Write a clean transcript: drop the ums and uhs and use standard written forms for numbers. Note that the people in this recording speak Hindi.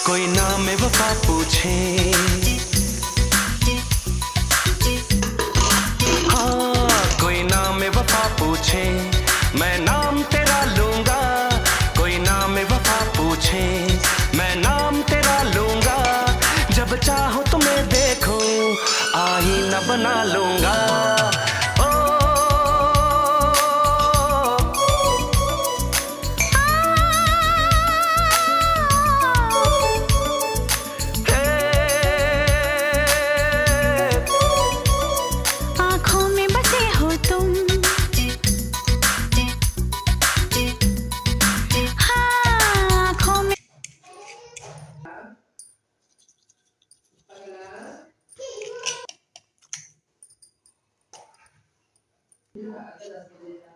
कोई नाम वफा पूछे, हाँ कोई नाम वफा पूछे, मैं नाम तेरा लूंगा। कोई नाम वफा पूछे, मैं नाम तेरा लूंगा। जब चाहो तुम्हें देखो, आईना बना लूंगा। Yeah,